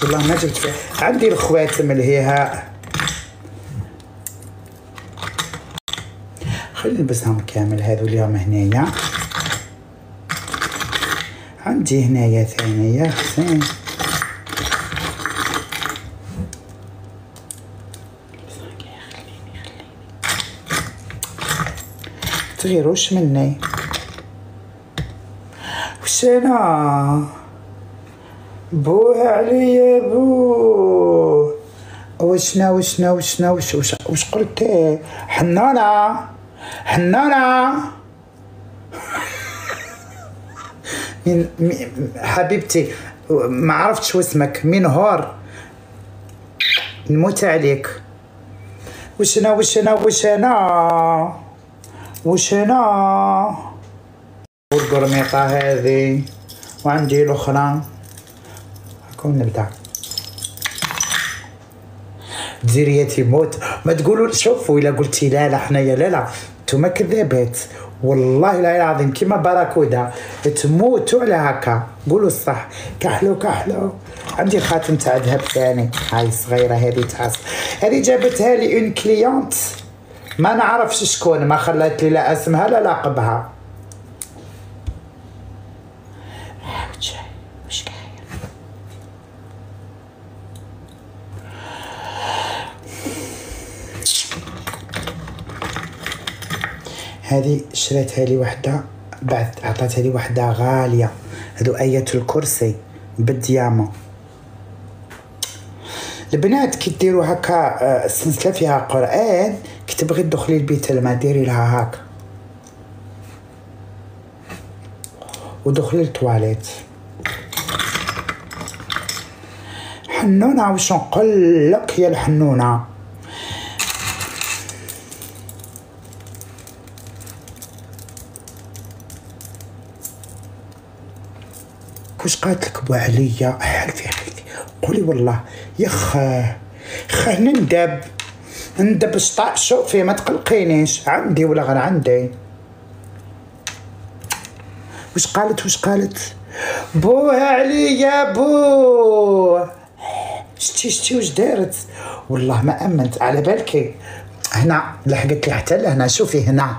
والله ما جبت فيه. عندي الخواتم الهيهاء، خلينا نلبسهم كامل هذو اليوم هنايا. عندي هنايا ثانية زين. تغيروش مني وش انا بوها عليا بو. وش قلت؟ حنانة حبيبتي ما عرفتش واسمك مين هور نموت عليك. وش انا والقرميطة هذه وعندي الاخرى. هاكم نبدا. ديريتي موت ما تقولوا. شوفوا الا قلتي لا حنايا لا نتوما كذابات والله لا العظيم كيما باراكودا تموتوا على هكا. قولوا الصح. كحلو عندي خاتم تاع ذهب ثاني. هاي صغيره هذه تاع هذه جابتها لي اون كليونت ما نعرفش شكون، ما خلات لي لا اسمها لا لقبها. وش كاين؟ هذه شريتها لي وحده بعد عطاتها لي وحده غاليه. هذو آية الكرسي بالديامه. البنات كي ديروا هكا سلسله فيها قران كي تبغي تدخلي البيت لما ديري لها هكا ودخلي التواليت. حنونه واش نقول لك يا الحنونه. واش قالت لك بو عليا؟ حلفي قولي والله يا خا ندب شطاء. شوفي ما تقلقينيش عندي ولا غير عندي. واش قالت بوها عليا بو. شتي واش دارت؟ والله ما امنت على بالكي. هنا لحقت لي حتى لهنا. شوفي هنا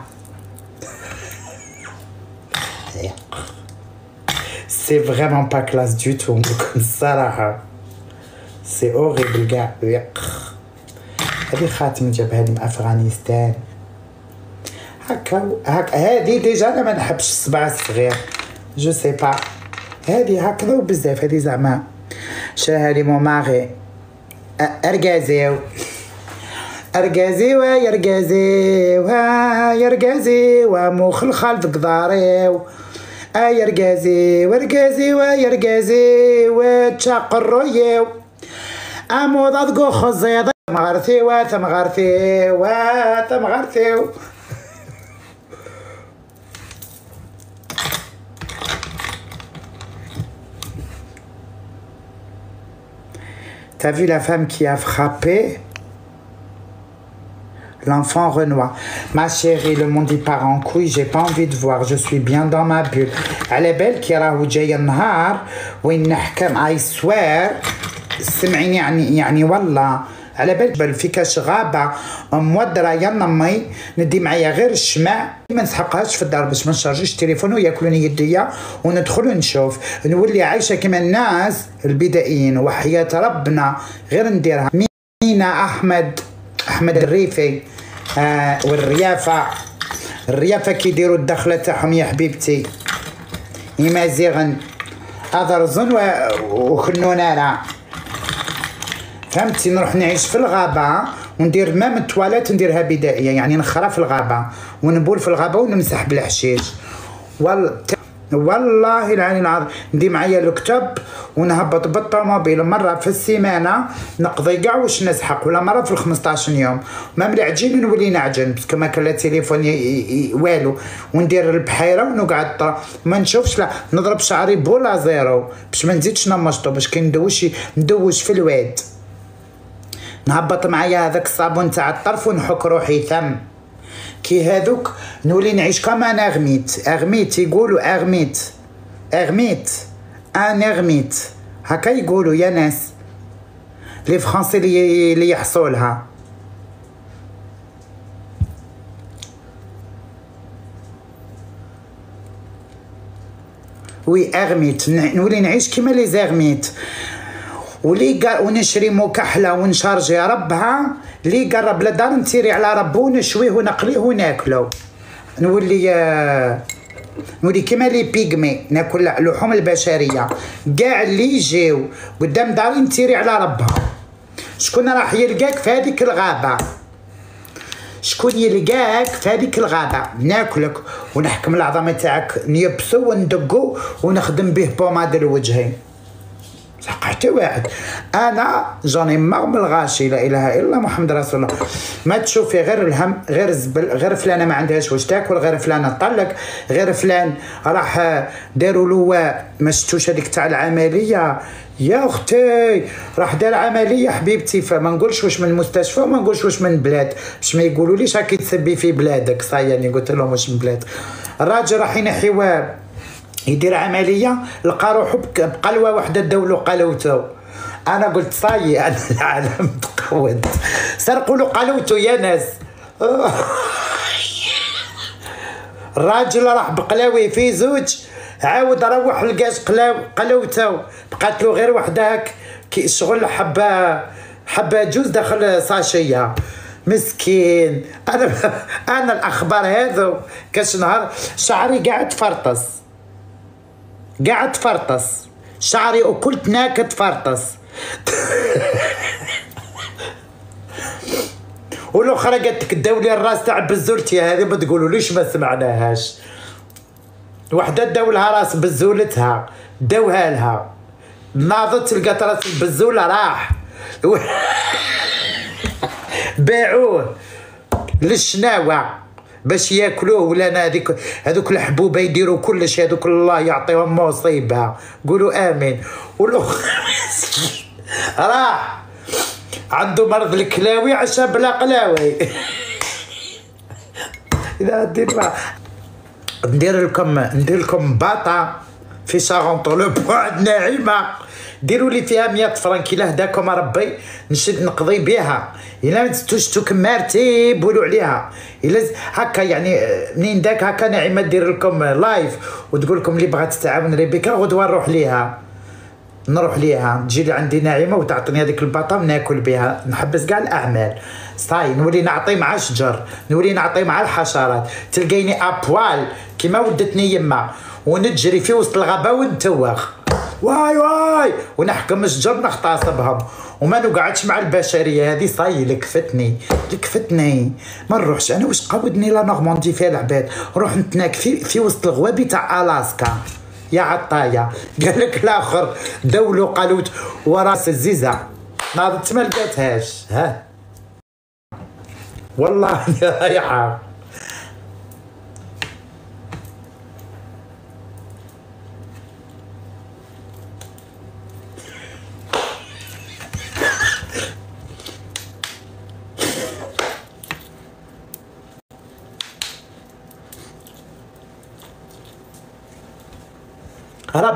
سي فريمون با كلاس دو تو الصراحه. سي اوريبل كاع. هذه خاتم جابها لي من افغانستان هكا. هذه ديجا انا ما نحبش الصباع الصغير جو سي با. هذه هكذا وبزاف. هذه زعما شراها لي مون ماغي. اركازيو مخ الخال في قداريو. يرقازي تشقرويو اموضات قو خزيض تمغرثيو. T'as vu la femme qui a frappé l'enfant Renoir? Ma chérie, le monde y part en couille, j'ai pas envie de voir, je suis bien dans ma bulle. على بالك راهو جاي النهار وين نحكم I swear. سمعيني يعني والله على بالك في كاش غابه مودره يا نمي ندي معايا غير الشمع ما نسحقهاش في الدار باش ما نشارجيش التليفون وياكلوني يديا وندخل ونشوف نولي عايشه كما الناس البدائيين. وحياه ربنا غير نديرها. مينا احمد الريفي والريافه كيديروا الدخله تاعهم يا حبيبتي يمازيغن هذا رزن وخنونانا. فهمتي؟ نروح نعيش في الغابه وندير مام التواليت نديرها بدائيه يعني نخرى في الغابه ونبول في الغابه ونمسح بالحشيش. والله العلي العظيم ندي معايا الكتب ونهبط بالطوموبيل مره في السيمانه نقضي كاع واش نسحق ولا مره في 15 يوم. مام العجين نولي نعجن باسكو ما كان لا تليفون والو وندير البحيره ونقعد ما نشوفش لا نضرب شعري بولا زيرو باش ما نزيدش نمشطو باش كي ندوش في الواد. نهبط معايا هذاك الصابون تاع الطرف ونحك روحي ثم كي هذوك نولي نعيش كما انا اغميت يقولوا اغميت ان اغميت هكا يقولوا يا ناس لي فرونسي اللي يحصولها. وي اغميت، نولي نعيش كيما لي زيغميت، ونشري مكحله ونشارجي ربها اللي قرب لدار نتيري على ربو ونشويه ونقليه وناكلو. نولي كيما لي بيغمي ناكل لحوم البشريه. كاع اللي يجيو قدام داري نتيري على ربها. شكون راح يلقاك في هذيك الغابه؟ شكون يلقاك في هذيك الغابه؟ ناكلك ونحكم العظمه تاعك نيبسو وندقو ونخدم به بوماد لوجهي. حتى واحد. انا جاني ماغ من الغاشي، لا اله الا الله محمد رسول الله. ما تشوفي غير الهم، غير الزبل، غير فلانه ما عندهاش واش تاكل، غير فلانه طلق، غير فلان راح داروا له ما شفتوش هذيك تاع العمليه يا اختي، راح دار عمليه حبيبتي، فما نقولش واش من المستشفى وما نقولش واش من بلاد باش ما يقولوليش راكي تسبي في بلادك. صاياني قلت لهم واش من بلاد. الراجل راح ينحي يدير عمليه لقى روحو بقلوه وحده داولو قلوتو. انا قلت صاي انا العالم تقود، سرقوا له قلوتو يا ناس. الراجل راح بقلاوي في زوج، عاود روح لقاش قلوتو، بقات له غير وحده هاك شغل حبه جوز داخل ساشيه. مسكين. انا الاخبار هذو كاش نهار شعري قاعد تفرطس، قاعد تفرطس شعري وكلت ناكد فرطس. والاخرى قالت لك داولي الراس تاع بزولتي هذه ما تقولوليش ما سمعناهاش. وحده داولها راس بزولتها، داوها لها، ناضت لقات راس البزوله راح. باعوه للشناوه باش ياكلوه، ولا هذوك الحبوبه يديروا كلش، هذوك الله يعطيهم مصيبه، قولوا امين. راح عنده مرض الكلاوي عشان بلا قلاوي. اذا ندير لكم باطا في شارونطو لو بوعد ناعمه، ديروا لي فيها 100 فرنك الا هداكم ربي نشد نقضي بها. الا ما شتو كمارتي بولوا عليها، الا هكا يعني منين داك هكا ناعمه دير لكم لايف وتقول لكم اللي بغات تتعاون ريبيكا غدوه نروح ليها تجي لي عندي ناعمه وتعطيني هذيك البطه وناكل بها، نحبس كاع الاعمال. صاي نولي نعطي مع الشجر، نولي نعطي مع الحشرات، تلقيني ابوال كيما ودتني يما ونجري في وسط الغابه ونتوخ واي ونحكم الشجر نغتصبهم وما نقعدش مع البشريه هذه. صاي لكفتني ما نروحش انا. واش قودني لا نورماندي فيها العباد، نروح نتناك في وسط الغوابي تاع الاسكا يا عطايا. قال لك الاخر دولو قالوت وراس الزيزه ناضت ما لقاتهاش. ها والله يا حار.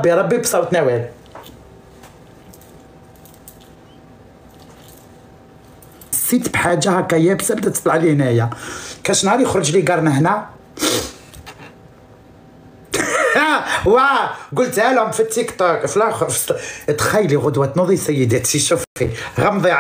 ربي بصوت نوال. حسيت بحاجه هكا يابسه بدات تطلع لي هنايا، كاش نهار يخرج لي قرن هنا. واه قلتها لهم في التيك توك في الاخر. تخيلي غدوه تنوضي سيداتي شوفي غمضي